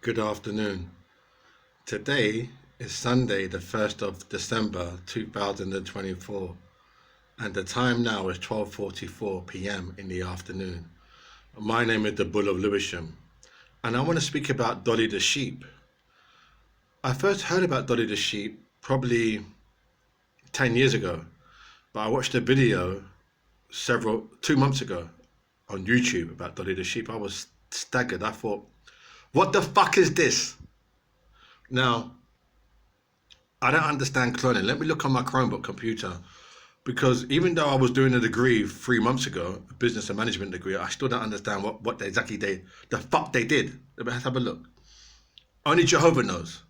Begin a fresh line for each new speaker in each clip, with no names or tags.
Good afternoon. Today is Sunday, the 1st of December 2024, and the time now is 12:44 p.m. in the afternoon. My name is the Bull of Lewisham, and I want to speak about Dolly the Sheep. I first heard about Dolly the Sheep probably 10 years ago, but I watched a video 2 months ago on YouTube about Dolly the Sheep. I was staggered. I thought, what the fuck is this? Now, I don't understand cloning. Let me look on my Chromebook computer, because even though I was doing a degree 3 months ago, a business and management degree, I still don't understand what exactly the fuck they did. Let's have a look. Only Jehovah knows,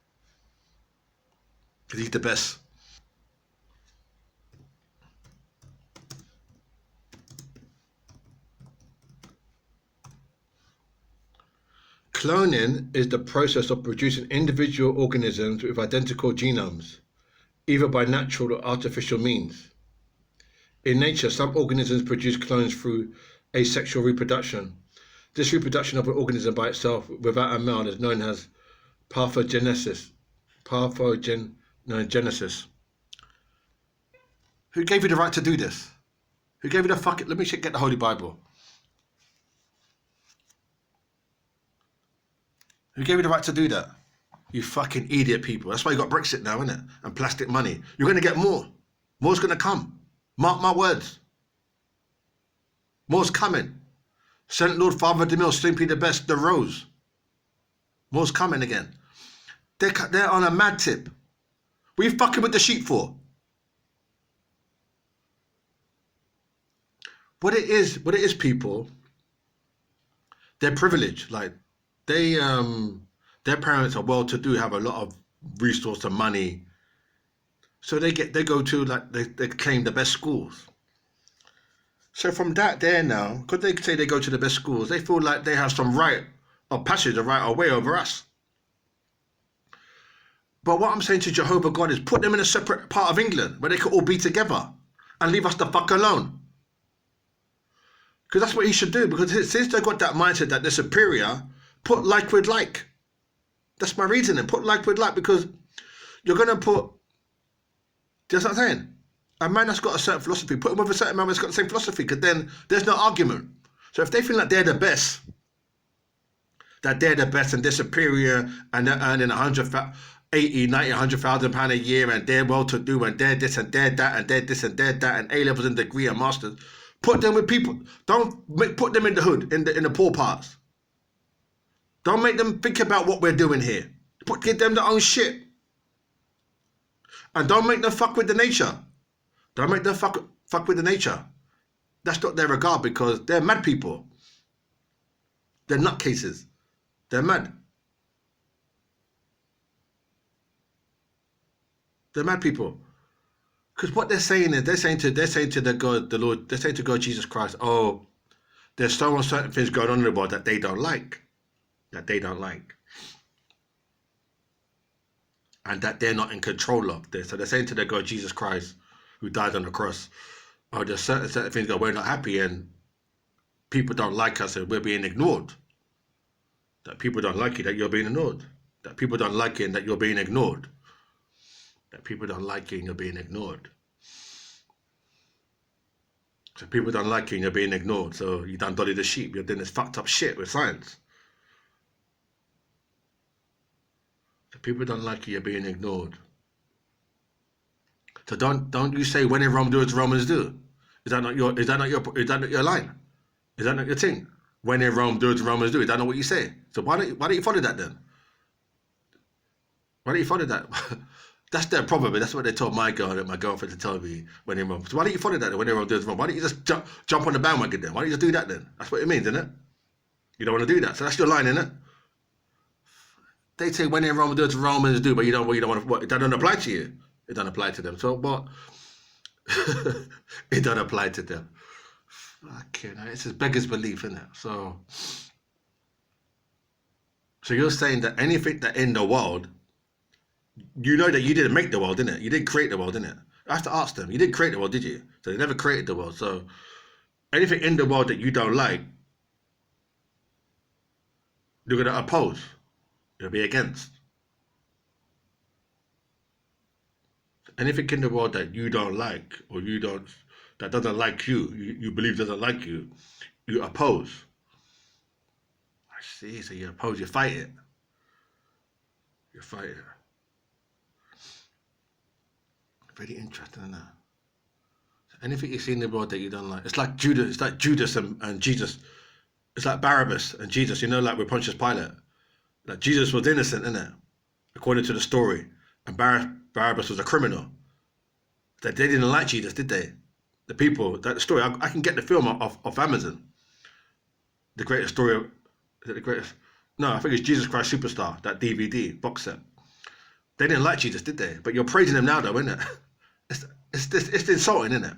because he's the best. Cloning is the process of producing individual organisms with identical genomes, either by natural or artificial means. In nature, some organisms produce clones through asexual reproduction. This reproduction of an organism by itself without a male is known as parthenogenesis. Parthenogenesis. Who gave you the right to do this? Who gave you the fucking... Let me get the Holy Bible. Who gave you the right to do that? You fucking idiot people. That's why you got Brexit now, isn't it? And plastic money. You're going to get more. More's going to come. Mark my words. More's coming. St. Lord Father de Mille, simply the best, the rose. More's coming again. They're on a mad tip. What are you fucking with the sheep for? What it is, people, they're privileged. Like, their parents are well-to-do, have a lot of resource and money, so they go to, like, they claim the best schools. So from that there now, because they say they go to the best schools, they feel like they have some right of passage, a right of way over us. But what I'm saying to Jehovah God is, put them in a separate part of England where they could all be together and leave us the fuck alone. Because that's what he should do. Because since they've got that mindset that they're superior, put like with like. That's my reasoning. Put like with like, because you're going to put... Do you know what I'm saying? A man that's got a certain philosophy, put him with a certain man that's got the same philosophy, because then there's no argument. So if they feel like they're the best, and they're superior, and they're earning 80, 90, 100,000 pounds a year, and they're well-to-do, and they're this and they're that, and they're this and they're that, and A-levels and degree and masters, put them with people. Don't put them in the hood, in the poor parts. Don't make them think about what we're doing here. Give them their own shit. And don't make them fuck with the nature. Don't make them fuck with the nature. That's not their regard, because they're mad people. They're nutcases. They're mad. They're mad people. Because what they're saying is, they're saying to the God, the Lord, they're saying to God, Jesus Christ, oh, there's so much certain things going on in the world that they don't like. And that they're not in control of this. So they're saying to their God, Jesus Christ, who died on the cross, oh, there's certain things that we're not happy, and people don't like us, and we're being ignored. That people don't like you, that you're being ignored. That people don't like you, and that you're being ignored. That people don't like you, and you're being ignored. So people don't like you, and you're being ignored. So you done Dolly the Sheep. You're doing this fucked up shit with science. So people don't like you, you're being ignored. So don't you say, when in Rome, do as the Romans do. Is that not your line? Is that not your thing? When in Rome, do as the Romans do. Is that not what you say? So why don't you follow that then? Why don't you follow that? That's their problem. That's what they told my girlfriend to tell me, when in Rome. So why don't you follow that then? When in Rome, do as the Romans? Why don't you just jump on the bandwagon then? Why don't you just do that then? That's what it means, isn't it? You don't want to do that. So that's your line, isn't it? They say, when in Rome, do as the Romans do, but you don't want to. That don't apply to you. It don't apply to them. So what? It don't apply to them. Fucking hell, it's just beggars belief, isn't it? So you're saying that anything that in the world, you know that you didn't make the world, didn't it? You didn't create the world, didn't it? I have to ask them. You didn't create the world, did you? So they never created the world. So anything in the world that you don't like, you're going to oppose. You'll be against. Anything in the world that you don't like, or that doesn't like you believe doesn't like you oppose. I see. So you oppose, you fight it. You fight it. Very interesting, isn't it? Anything you see in the world that you don't like. It's like Judas. It's like Judas and Jesus. It's like Barabbas and Jesus. Like with Pontius Pilate. Like Jesus was innocent, isn't it? According to the story, and Barabbas was a criminal. That they didn't like Jesus, did they? The people. That story. I can get the film off Amazon. The greatest story. Is it the greatest? No, I think it's Jesus Christ Superstar. That DVD box set. They didn't like Jesus, did they? But you're praising him now, though, isn't it? It's insulting, isn't it?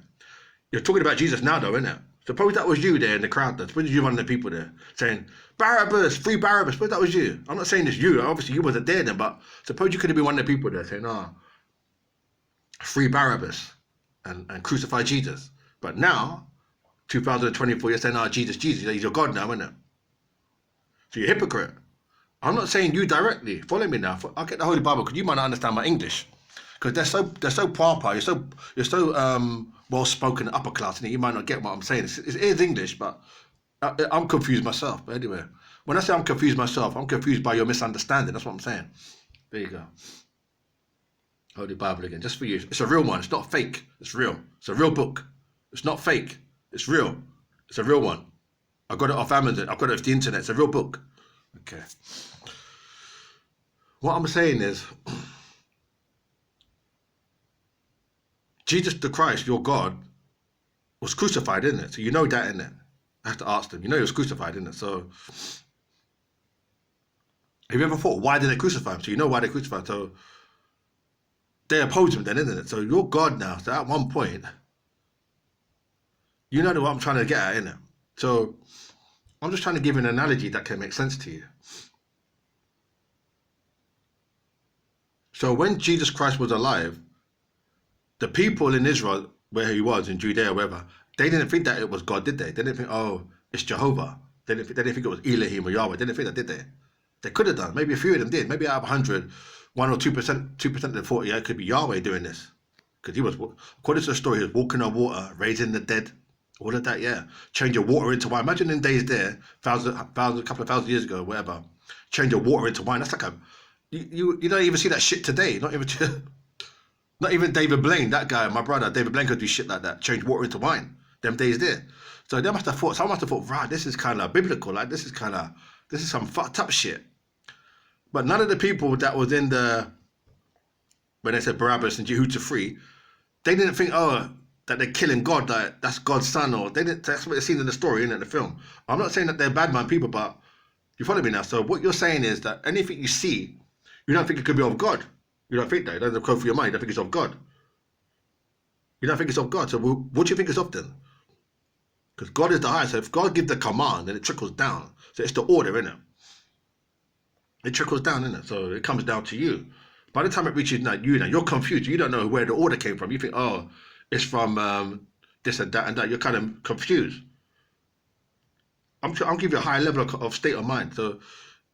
You're talking about Jesus now, though, isn't it? Suppose that was you there in the crowd. Suppose you one of the people there saying, Barabbas, free Barabbas. Suppose that was you. I'm not saying it's you. Obviously, you wasn't there then, but suppose you could have been one of the people there saying, free Barabbas and crucify Jesus. But now, 2024, you're saying, Jesus, he's your God now, isn't it? So you're a hypocrite. I'm not saying you directly. Follow me now. I'll get the Holy Bible because you might not understand my English. Because they're so proper. You're so well spoken, upper class, and you might not get what I'm saying. It is English, but I'm confused myself. But anyway, when I say I'm confused myself, I'm confused by your misunderstanding. That's what I'm saying. There you go. Holy Bible again, just for you. It's a real one. It's not fake. It's real. It's a real book. It's not fake. It's real. It's a real one. I got it off Amazon. I got it off the internet. It's a real book. Okay. What I'm saying is, Jesus the Christ, your God, was crucified, isn't it? So you know that, isn't it? I have to ask them. You know he was crucified, isn't it? So have you ever thought, why did they crucify him? So you know why they crucified him. So they opposed him then, isn't it? So you're God now. So at one point, you know what I'm trying to get at, isn't it? So I'm just trying to give you an analogy that can make sense to you. So when Jesus Christ was alive, the people in Israel, where he was, in Judea, wherever, they didn't think that it was God, did they? They didn't think, it's Jehovah. They didn't think it was Elohim or Yahweh. They didn't think that, did they? They could have done. Maybe a few of them did. Maybe out of 100, 1 or 2%, 2% of them thought, it could be Yahweh doing this. Because he was, according to the story, he was walking on water, raising the dead, all of that, yeah. Changing water into wine. Imagine in days there, couple of thousand years ago, whatever, changing water into wine. That's like you don't even see that shit today. Not even David Blaine, that guy, my brother, David Blaine could do shit like that, change water into wine, them days there. So someone must have thought, right, this is kind of biblical, like this is some fucked up shit. But none of the people that was in when they said Barabbas and Jehu to free, they didn't think, that they're killing God, that's God's son, or that's what they seen in the story, in the film. I'm not saying that they're bad man people, but you follow me now. So what you're saying is that anything you see, you don't think it could be of God. You don't think that. It doesn't go through your mind. You don't think it's of God. You don't think it's of God. So what do you think it's of then? Because God is the highest. So if God gives the command, then it trickles down. So it's the order, isn't it? It trickles down, isn't it? So it comes down to you. By the time it reaches you're confused. You don't know where the order came from. You think, it's from this and that. You're kind of confused. I'm giving you a high level of state of mind. So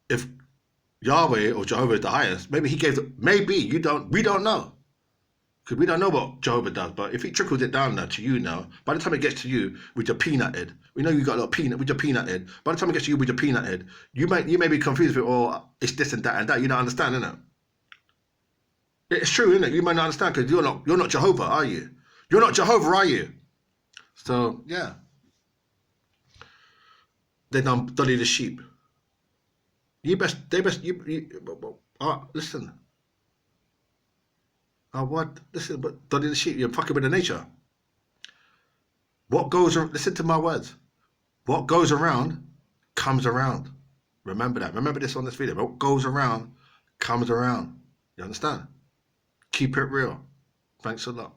if Yahweh or Jehovah is the highest, maybe we don't know. Because we don't know what Jehovah does, but if he trickles it down now to you now, by the time it gets to you with your peanut head, we know you got a lot of peanut with your peanut head. By the time it gets to you with your peanut head, you may be confused with, it's this and that. You don't understand, innit? It's true, innit? You might not understand because you're not Jehovah, are you? You're not Jehovah, are you? So yeah, they done Dolly the Sheep. Listen. What? Listen, but Dolly the Sheep, you're fucking with the nature. Listen to my words. What goes around, comes around. Remember that. Remember this on this video. What goes around, comes around. You understand? Keep it real. Thanks a lot.